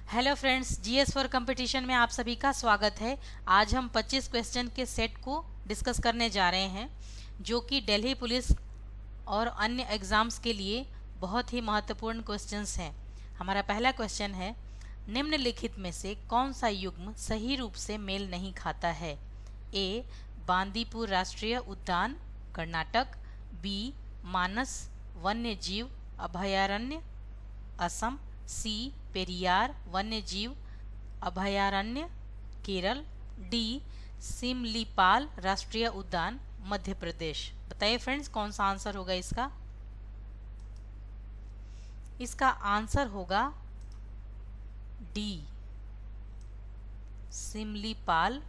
Hello friends, GS for competition में आप सभी का स्वागत है। आज हम 25 क्वेश्चन के सेट को डिस्कस करने जा रहे हैं जो कि दिल्ली पुलिस और अन्य एग्ज़ाम्स के लिए बहुत ही महत्वपूर्ण क्वेश्चंस हैं। हमारा पहला क्वेश्चन है, निम्नलिखित में से कौन सा युग्म सही रूप से मेल नहीं खाता है? ए. बांदीपुर राष्ट्रीय उद्यान कर्नाटक, बी. मानस वन्य जीव अभयारण्य असम, सी. पेरियार वन्य जीव अभयारण्य केरल, डी. सिमलीपाल राष्ट्रीय उद्यान मध्य प्रदेश। बताइए फ्रेंड्स, कौन सा आंसर होगा इसका? इसका आंसर होगा डी. सिमलीपाल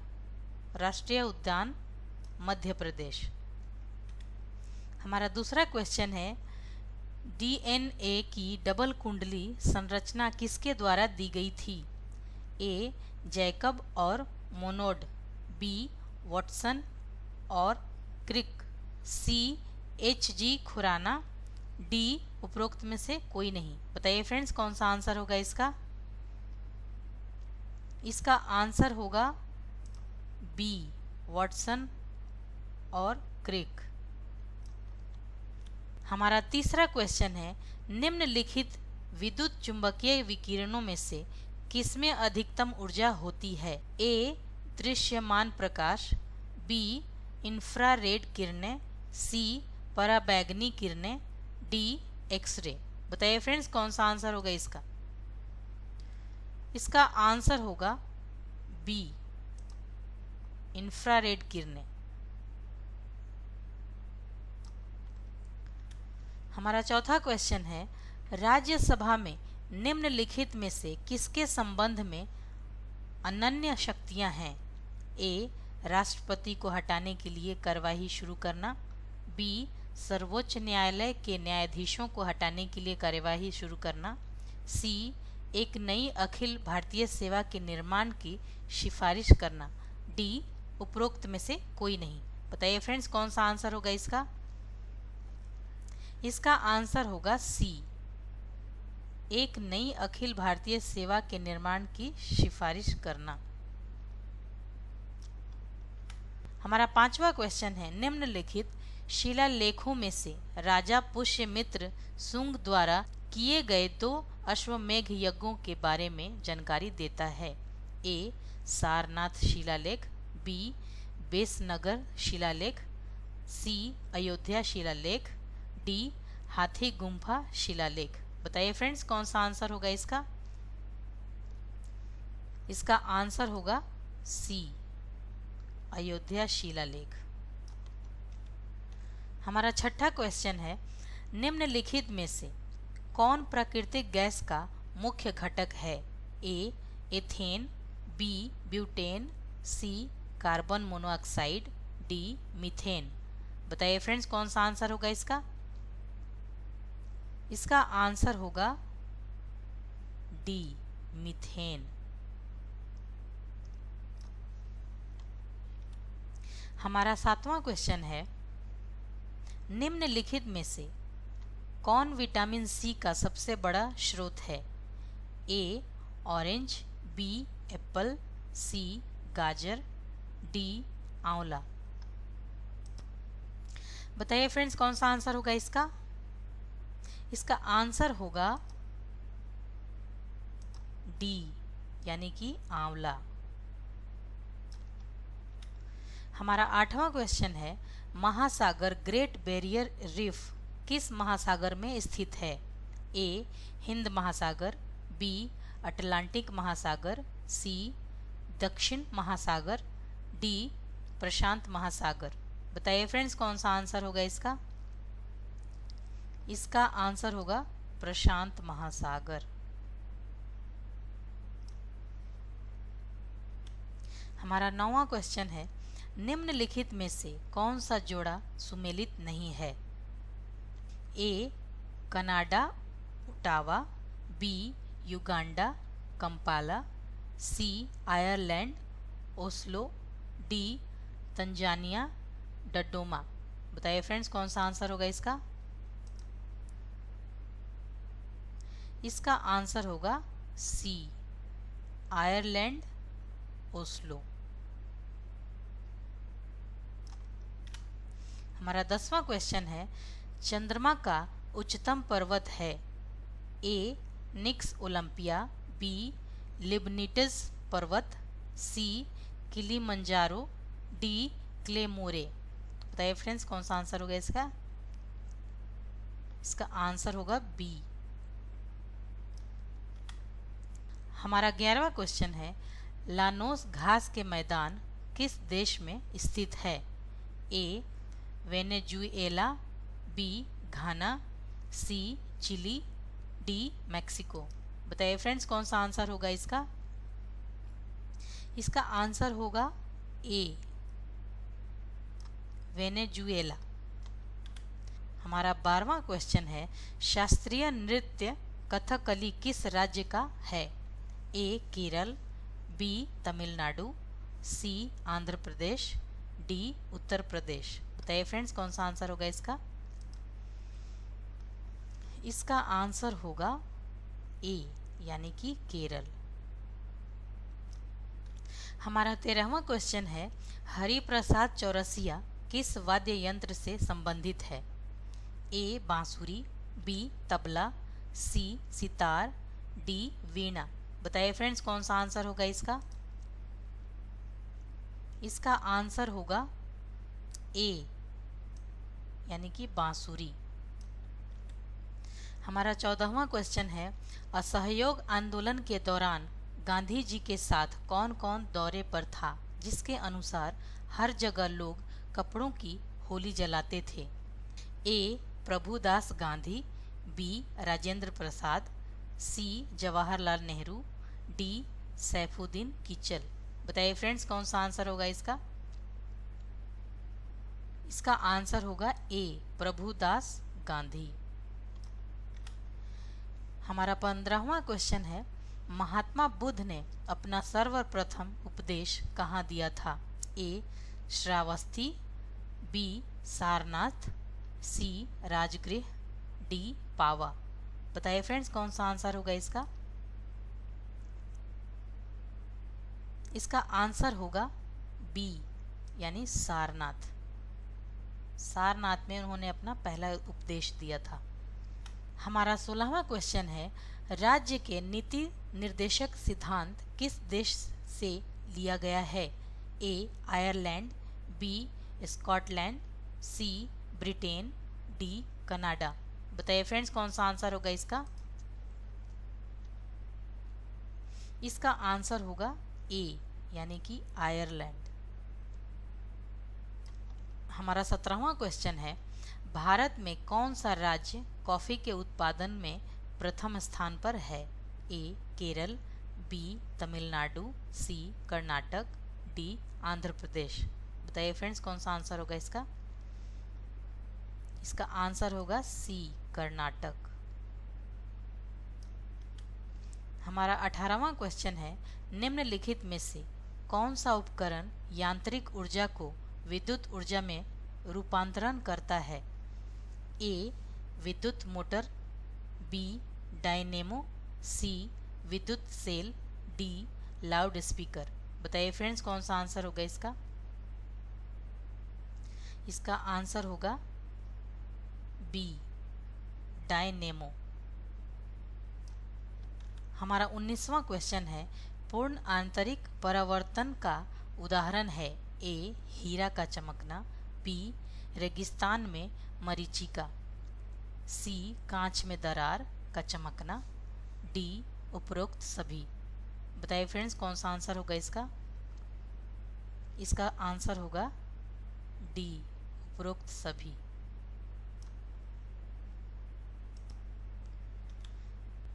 राष्ट्रीय उद्यान मध्य प्रदेश। हमारा दूसरा क्वेश्चन है, डीएनए की डबल कुंडली संरचना किसके द्वारा दी गई थी? ए. जैकब और मोनोड, बी. वॉटसन और क्रिक, सी. एच.जी. खुराना, डी. उपरोक्त में से कोई नहीं। बताइए फ्रेंड्स, कौन सा आंसर होगा इसका? इसका आंसर होगा बी. वॉटसन और क्रिक। हमारा तीसरा क्वेश्चन है, निम्नलिखित विद्युत चुंबकीय विकिरणों में से किसमें अधिकतम ऊर्जा होती है? ए. दृश्यमान प्रकाश, बी. इंफ्रारेड किरणें, सी. पराबैंगनी किरणें, डी. एक्सरे। बताइए फ्रेंड्स, कौन सा आंसर होगा इसका? इसका आंसर होगा बी. इंफ्रारेड किरणें। हमारा चौथा क्वेश्चन है, राज्यसभा में निम्नलिखित में से किसके संबंध में अनन्य शक्तियां हैं? ए. राष्ट्रपति को हटाने के लिए कार्यवाही शुरू करना, बी. सर्वोच्च न्यायालय के न्यायाधीशों को हटाने के लिए कार्यवाही शुरू करना, सी. एक नई अखिल भारतीय सेवा के निर्माण की सिफारिश करना, डी. उपरोक्त में से कोई नहीं। बताइए फ्रेंड्स, कौन सा आंसर होगा इसका? इसका आंसर होगा सी. एक नई अखिल भारतीय सेवा के निर्माण की सिफारिश करना। हमारा पांचवा क्वेश्चन है, निम्नलिखित शिलालेखों में से राजा पुष्यमित्र शुंग द्वारा किए गए 2 अश्वमेध यज्ञों के बारे में जानकारी देता है? ए. सारनाथ शिलालेख, बी. बेसनगर शिलालेख, सी. अयोध्या शिलालेख, डी. हाथी गुम्फा शिलालेख। बताइए फ्रेंड्स, कौन सा आंसर होगा इसका? इसका आंसर होगा सी. अयोध्या शिलालेख। हमारा छठा क्वेश्चन है, निम्नलिखित में से कौन प्राकृतिक गैस का मुख्य घटक है? A. Ethane, B. Butane, C. Carbon monoxide, D. Methane. बताइए फ्रेंड्स, कौन सा आंसर होगा इसका? इसका आंसर होगा डी. मीथेन। हमारा सातवां क्वेश्चन है, निम्नलिखित में से कौन विटामिन सी का सबसे बड़ा स्रोत है? A. Orange, B. Apple, C. गाजर, डी. आंवला। बताइए फ्रेंड्स, कौन सा आंसर होगा इसका? इसका आंसर होगा डी, यानी कि आंवला। हमारा आठवां क्वेश्चन है, महासागर ग्रेट बैरियर रीफ किस महासागर में स्थित है? ए. हिंद महासागर, बी. अटलांटिक महासागर, सी. दक्षिण महासागर, डी. प्रशांत महासागर। बताइए फ्रेंड्स, कौन सा आंसर होगा इसका? इसका आंसर होगा प्रशांत महासागर। हमारा 9वां क्वेश्चन है, निम्नलिखित में से कौन सा जोड़ा सुमेलित नहीं है? A. Canada Ottawa, B. Uganda Kampala, C. Ireland Oslo, D. Tanzania Dodoma. बताइए फ्रेंड्स, कौन सा आंसर होगा इसका? इसका आंसर होगा सी. Ireland, Oslo. हमारा 10वां क्वेश्चन है, चंद्रमा का उच्चतम पर्वत है? ए निक्स ओलंपिया, बी लिबनिटस पर्वत, सी किलिमंजारो, डी क्लेमोरे। बताइए फ्रेंड्स, कौन सा आंसर होगा इसका? इसका आंसर होगा बी। हमारा 11वां क्वेश्चन है, लानोस घास के मैदान किस देश में स्थित है? ए वेनेजुएला, बी घाना, सी चिली, डी मैक्सिको। बताइए फ्रेंड्स, कौन सा आंसर होगा इसका? इसका आंसर होगा ए वेनेजुएला। हमारा 12वां क्वेश्चन है, शास्त्रीय नृत्य कथकली किस राज्य का है? ए केरल, बी तमिलनाडु, सी आंध्र प्रदेश, डी उत्तर प्रदेश। बताइए फ्रेंड्स, कौन सा आंसर होगा इसका? इसका आंसर होगा ए यानी कि केरल। हमारा 13वां क्वेश्चन है, हरिप्रसाद चौरसिया किस वाद्य यंत्र से संबंधित है? ए बांसुरी, बी तबला, सी सितार, डी वीणा। बताइए फ्रेंड्स, कौन सा आंसर होगा इसका? इसका आंसर होगा ए यानी कि बांसुरी। हमारा 14वां क्वेश्चन है, असहयोग आंदोलन के दौरान गांधी जी के साथ कौन कौन दौरे पर था, जिसके अनुसार हर जगह लोग कपड़ों की होली जलाते थे? ए प्रभुदास गांधी, बी राजेंद्र प्रसाद, सी जवाहरलाल नेहरू, डी सैफुद्दीन किचल। बताइए फ्रेंड्स, कौन सा आंसर होगा इसका? इसका आंसर होगा ए प्रभुदास गांधी। हमारा 15वां क्वेश्चन है, महात्मा बुद्ध ने अपना सर्वप्रथम उपदेश कहाँ दिया था? ए श्रावस्ती, बी सारनाथ, सी राजगृह, डी पावा। बताइए फ्रेंड्स, कौन सा आंसर होगा इसका? इसका आंसर होगा बी यानी सारनाथ। सारनाथ में उन्होंने अपना पहला उपदेश दिया था। हमारा 16वां क्वेश्चन है, राज्य के नीति निर्देशक सिद्धांत किस देश से लिया गया है? ए आयरलैंड, बी स्कॉटलैंड, सी ब्रिटेन, डी कनाडा। बताइए फ्रेंड्स, कौन सा आंसर होगा इसका? इसका आंसर होगा ए यानी कि आयरलैंड। हमारा 17वां क्वेश्चन है, भारत में कौन सा राज्य कॉफ़ी के उत्पादन में प्रथम स्थान पर है? ए केरल, बी तमिलनाडु, सी कर्नाटक, डी आंध्र प्रदेश। बताइए फ्रेंड्स, कौन सा आंसर होगा इसका? इसका आंसर होगा सी कर्नाटक। हमारा 18वां क्वेश्चन है, निम्नलिखित में से कौन सा उपकरण यांत्रिक ऊर्जा को विद्युत ऊर्जा में रूपांतरण करता है? ए विद्युत मोटर, बी डायनेमो, सी विद्युत सेल, डी लाउड स्पीकर। बताइए फ्रेंड्स, कौन सा आंसर होगा इसका? इसका आंसर होगा बी डायनेमो। हमारा 19वां क्वेश्चन है, पूर्ण आंतरिक परावर्तन का उदाहरण है? ए हीरा का चमकना, बी रेगिस्तान में मरीचिका, सी कांच में दरार का चमकना, डी उपरोक्त सभी। बताइए फ्रेंड्स, कौन सा आंसर होगा इसका? इसका आंसर होगा डी उपरोक्त सभी।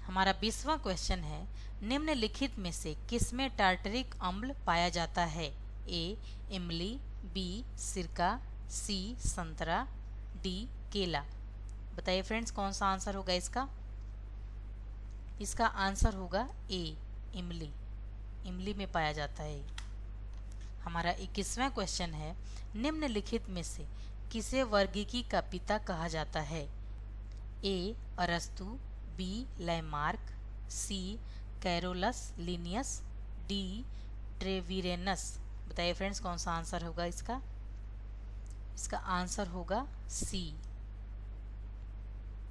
हमारा 20वां क्वेश्चन है, निम्नलिखित में से किसमें टार्टरिक अम्ल पाया जाता है? ए इमली, बी सिरका, सी संतरा, डी केला। बताइए फ्रेंड्स, कौन सा आंसर होगा इसका? इसका आंसर होगा ए इमली। इमली में पाया जाता है। हमारा 21वां क्वेश्चन है, निम्नलिखित में से किसे वर्गीकी का पिता कहा जाता है? ए अरस्तु, बी लैमार्क, सी कैरोलस लिनियस, डी ट्रेविरेनस। बताइए फ्रेंड्स कौन सा आंसर होगा इसका? इसका आंसर होगा सी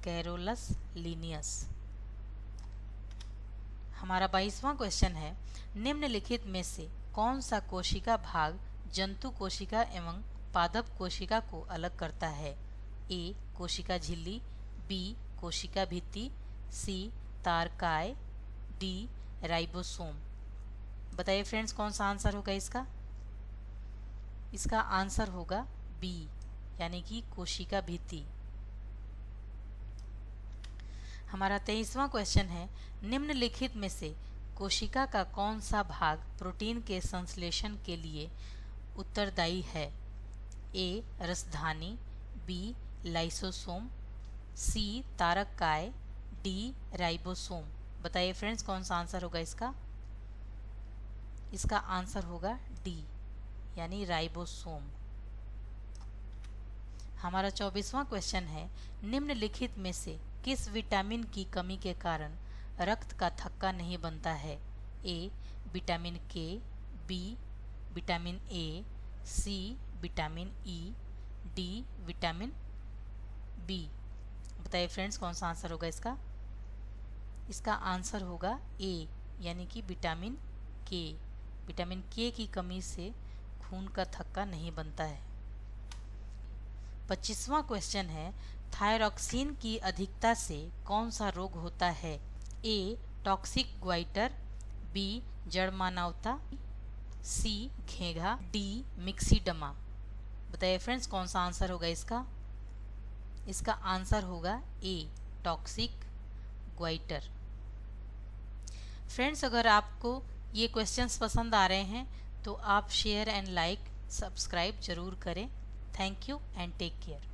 कैरोलस लीनियस। हमारा 22वां क्वेश्चन है, निम्नलिखित में से कौन सा कोशिका भाग जंतु कोशिका एवं पादप कोशिका को अलग करता है? ए कोशिका झिल्ली, बी कोशिका भित्ति, सी तारकाय, डी राइबोसोम। बताइए फ्रेंड्स कौन सा आंसर होगा इसका? इसका आंसर होगा बी यानी कि कोशिका भित्ति। हमारा 23वां क्वेश्चन है, निम्नलिखित में से कोशिका का कौन सा भाग प्रोटीन के संश्लेषण के लिए उत्तरदायी है? ए रसधानी, बी लाइसोसोम, सी तारककाय, डी राइबोसोम। बताइए फ्रेंड्स कौन सा आंसर होगा इसका? इसका आंसर होगा डी यानी राइबोसोम। हमारा 24वां क्वेश्चन है, निम्नलिखित में से किस विटामिन की कमी के कारण रक्त का थक्का नहीं बनता है? A vitamin K, B vitamin A, C vitamin E, D vitamin B. बताइए फ्रेंड्स कौन सा आंसर होगा इसका? इसका आंसर होगा ए यानी कि विटामिन के। विटामिन के की कमी से खून का थक्का नहीं बनता है। 25वां क्वेश्चन है, थायरॉक्सिन की अधिकता से कौन सा रोग होता है? ए टॉक्सिक ग्वाइटर, बी जड़मानवता, सी घेंघा, डी मिक्सीडमा। बताइए फ्रेंड्स कौन सा आंसर होगा इसका? इसका आंसर होगा ए टॉक्सिक ग्वाइटर। फ्रेंड्स अगर आपको ये क्वेश्चंस पसंद आ रहे हैं तो आप शेयर एंड लाइक सब्सक्राइब जरूर करें। Thank you and take care.